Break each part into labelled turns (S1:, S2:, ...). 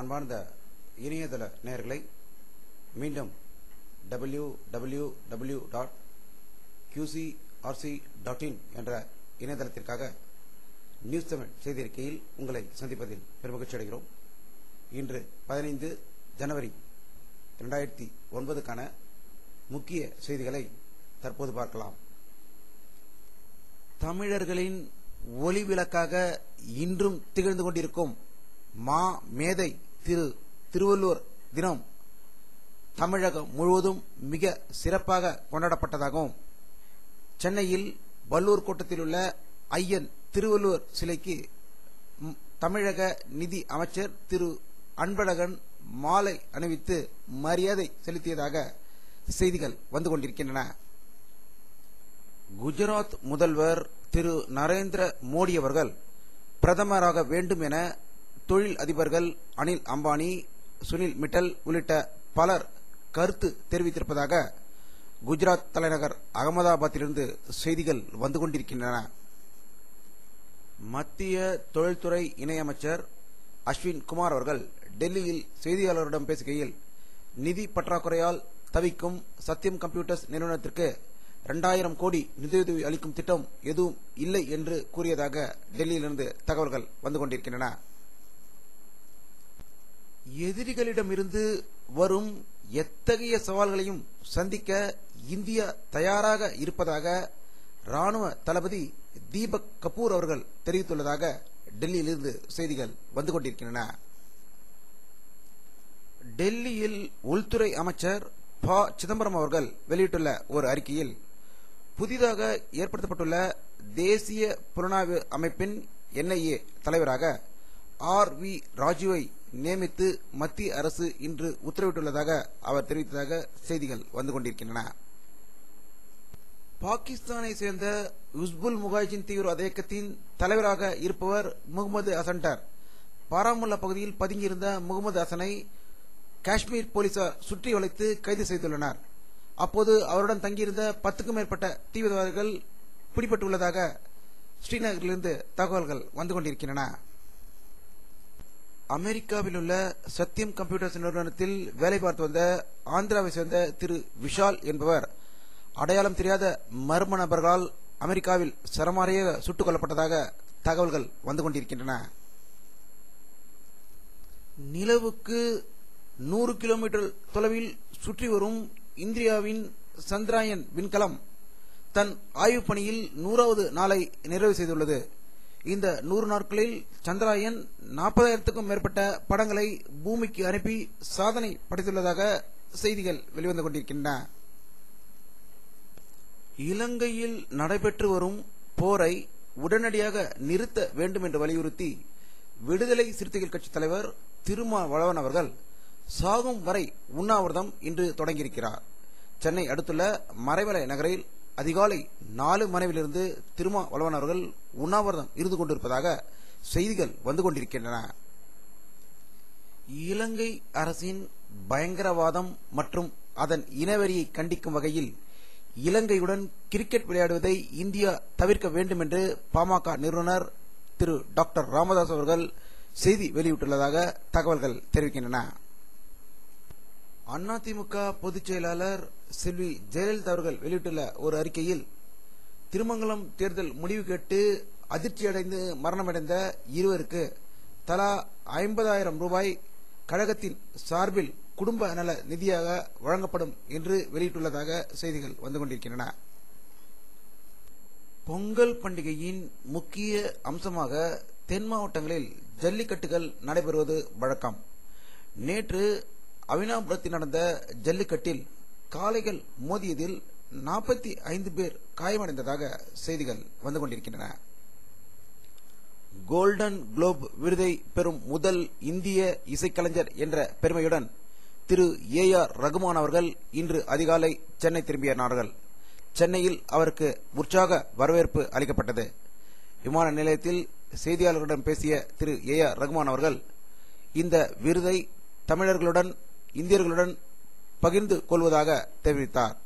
S1: அன்பார்ந்த இணையதள நேயர்களை மீண்டும் www.qcrc.in என்ற இணையதளத்திற்காக நியூஸ் தமிழ் செய்தியறிக்கையில் உங்களை சந்திப்பதில் பெருமகிழ்ச்சி அடைகிறோம். இன்று 15 ஜனவரி 2009க்கான முக்கிய செய்திகளை தற்போது பார்க்கலாம். தமிழர்களின் ஒளிவிளக்காக இன்றும் திகழ்ந்து கொண்டிருக்கும் மா மேதை திருவள்ளுவர் தினம் தமிழகம் முழுவதும் மிக சிறப்பாக கொண்டாடப்பட்டதாகவும், சென்னையில் வள்ளூர் கோட்டத்தில் உள்ள ஐயன் திருவள்ளுவர் சிலைக்கு தமிழக நிதி அமைச்சர் திரு அன்பழகன் மாலை அணிவித்து மரியாதை செலுத்தியதாக செய்திகள் வந்து கொண்டிருக்கின்றன. குஜராத் முதல்வர் திரு நரேந்திர மோடி அவர்கள் பிரதமராக வேண்டும் என தொழில் அதிபர்கள் அனில் அம்பானி, சுனில் மிட்டல் உள்ளிட்ட பலர் கருத்து தெரிவித்திருப்பதாக குஜராத் தலைநகர் அகமதாபாத்திலிருந்து செய்திகள் வந்து கொண்டிருக்கின்றன. மத்திய தொழில்துறை இணையமைச்சர் அஸ்வின் குமார் அவர்கள் டெல்லியில் செய்தியாளர்களிடம் பேசுகையில், நிதி பற்றாக்குறையால் தவிக்கும் சத்யம் கம்ப்யூட்டர்ஸ் நிறுவனத்திற்கு 2000 கோடி நிதியுதவி அளிக்கும் திட்டம் எதுவும் இல்லை என்று கூறியதாக டெல்லியிலிருந்து தகவல்கள் வந்து கொண்டிருக்கின்றன. எதிரிகளிடமிருந்து வரும் எத்தகைய சவால்களையும் சந்திக்க இந்தியா தயாராக இருப்பதாக ராணுவ தளபதி தீபக் கபூர் அவர்கள் தெரிவித்துள்ளதாக டெல்லியிலிருந்து செய்திகள் வந்து கொண்டிருக்கின்றன. டெல்லியில் உள்துறை அமைச்சர் ப சிதம்பரம் அவர்கள் வெளியிட்டுள்ள ஒரு அறிக்கையில், புதிதாக ஏற்படுத்தப்பட்டுள்ள தேசிய புலனாய்வு அமைப்பின் NIA தலைவராக R.V. ராஜுவை நியமித்து மத்திய அரசு இன்று உத்தரவிட்டுள்ளதாக அவர் தெரிவித்ததாக செய்திகள் வந்து கொண்டிருக்கின்றன. பாகிஸ்தானை சேர்ந்த உஸ்புல் முகாஜின் தீவிரவாத இயக்கத்தின் தலைவராக இருப்பவர் முகமது அசன்டர். பாராமுல்லா பகுதியில் பதுங்கியிருந்த முகமது ஹசனை காஷ்மீர் போலீசார் சுற்றி வளைத்து கைது செய்துள்ளனர். அப்போது அவருடன் தங்கியிருந்த 10க்கும் மேற்பட்ட தீவிரவாதிகள் பிடிபட்டுள்ளதாக ஸ்ரீநகரிலிருந்து தகவல்கள் வந்து கொண்டிருக்கின்றன. அமெரிக்காவில் உள்ள சத்யம் கம்ப்யூட்டர்ஸ் நிறுவனத்தில் வேலை பார்த்து வந்த ஆந்திராவை சேர்ந்த திரு விஷால் என்பவர் அடையாளம் தெரியாத மர்ம நபர்களால் அமெரிக்காவில் சரமாரியாக சுட்டுக் கொல்லப்பட்டதாக தகவல்கள் வந்து கொண்டிருக்கின்றன. நிலவுக்கு 100 கிலோமீட்டர் தொலைவில் சுற்றி வரும் இந்தியாவின் சந்திராயன் விண்கலம் தன் ஆய்வு பணியில் 100வது நாளை நிறைவு செய்துள்ளது. இந்த 100 நாட்களில் சந்திராயன் 40,000க்கும் மேற்பட்ட படங்களை பூமிக்கு அனுப்பி சாதனை படைத்துள்ளதாக செய்திகள் வெளிவந்து கொண்டிருக்கின்றன. இலங்கையில் நடைபெற்று வரும் போரை உடனடியாக நிறுத்த வேண்டும் என்று வலியுறுத்தி விடுதலை சிறுத்தைகள் கட்சி தலைவர் திருமாவளவன் அவர்கள் சாகும் வரை உண்ணாவிரதம் இன்று தொடங்கியிருக்கிறார். சென்னை அடுத்துள்ள மறைமலை நகரில் அதிகாலை 4 மணியிலிருந்து திருமாவளவன் அவர்கள் உண்ணாவிரதம் இருந்து கொண்டிருப்பதாக செய்திகள் வந்து கொண்டிருக்கின்றன. இலங்கை அரசின் பயங்கரவாதம் மற்றும் அதன் இனவெறியை கண்டிக்கும் வகையில் இலங்கையுடன் கிரிக்கெட் விளையாடுவதை இந்தியா தவிர்க்க வேண்டும் என்று பாமக நிறுவனர் திரு டாக்டர் ராமதாஸ் அவர்கள் செய்தி வெளியிட்டுள்ளதாக தகவல்கள் தெரிவிக்கின்றன. அதிமுக பொதுச் செயலாளர் செல்வி ஜெயலலிதா அவர்கள் வெளியிட்டுள்ள ஒரு அறிக்கையில், திருமங்கலம் தேர்தல் முடிவு கேட்டு அதிர்ச்சியடைந்து மரணமடைந்த இருவருக்கு தலா 50,000 ரூபாய் கழகத்தின் சார்பில் குடும்ப நல நிதியாக வழங்கப்படும் என்று வெளியிட்டுள்ளதாக செய்திகள் வந்து கொண்டிருக்கின்றன. பொங்கல் பண்டிகையின் முக்கிய அம்சமாக தென் மாவட்டங்களில் ஜல்லிக்கட்டுகள் நடைபெறுவது வழக்கம். நேற்று அவினாபுரத்தில் நடந்த ஜல்லிக்கட்டில் காளைகள் மோதியதில் 45 பேர் காயமடைந்ததாக செய்திகள் வந்து கொண்டிருக்கின்றன. கோல்டன் குளோப் விருதை பெறும் முதல் இந்திய இசைக்கலைஞர் என்ற பெருமையுடன் திரு AR ரகுமான் அவர்கள் இன்று அதிகாலை சென்னை திரும்பினார்கள். சென்னையில் அவருக்கு உற்சாக வரவேற்பு அளிக்கப்பட்டது. விமான நிலையத்தில் செய்தியாளர்களிடம் பேசிய திரு AR ரகுமான் அவர்கள் இந்த விருதை தமிழர்களுடன் இந்தியர்களுடன் பகிர்ந்து கொள்வதாக தெரிவித்தார்.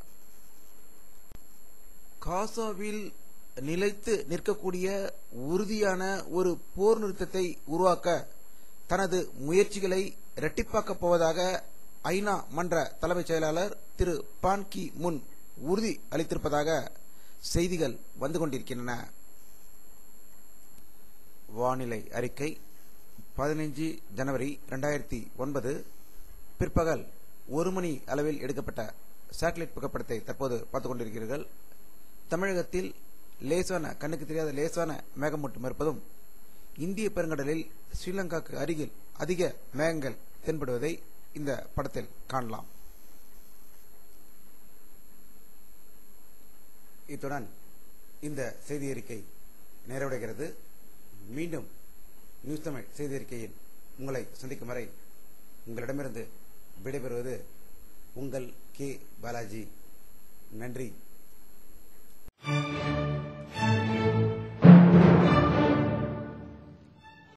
S1: காசாவில் நிலைத்து நிற்கக்கூடிய உறுதியான ஒரு போர் நிறுத்தத்தை உருவாக்க தனது முயற்சிகளை இரட்டிப்பாக்கப் போவதாக ஐநா மன்ற தலைமைச் செயலாளர் திரு பான் கி முன் உறுதி அளித்திருப்பதாக செய்திகள் வந்து கொண்டிருக்கின்றன. வானிலை அறிக்கை 15 ஜனவரி 2009 பிற்பகல் 1 மணி அளவில் எடுக்கப்பட்ட சேட்டலைட் புகைப்படத்தை தற்போது பார்த்துக் கொண்டிருக்கிறீர்கள். தமிழகத்தில் லேசான கண்ணுக்கு தெரியாத லேசான மேகமூட்டம் இருப்பதும் இந்திய பெருங்கடலில் ஸ்ரீலங்காவுக்கு அருகில் அதிக மேகங்கள் தென்படுவதை இந்த படத்தில் காணலாம். இத்துடன் இந்த செய்தி அறிக்கை நிறைவடைகிறது. மீண்டும் நியூஸ் தமிழ் செய்தி அறிக்கையில் உங்களை சந்திக்கும் வரை உங்களிடமிருந்து விடைபெறுவது உங்கள் கே பாலாஜி. நன்றி.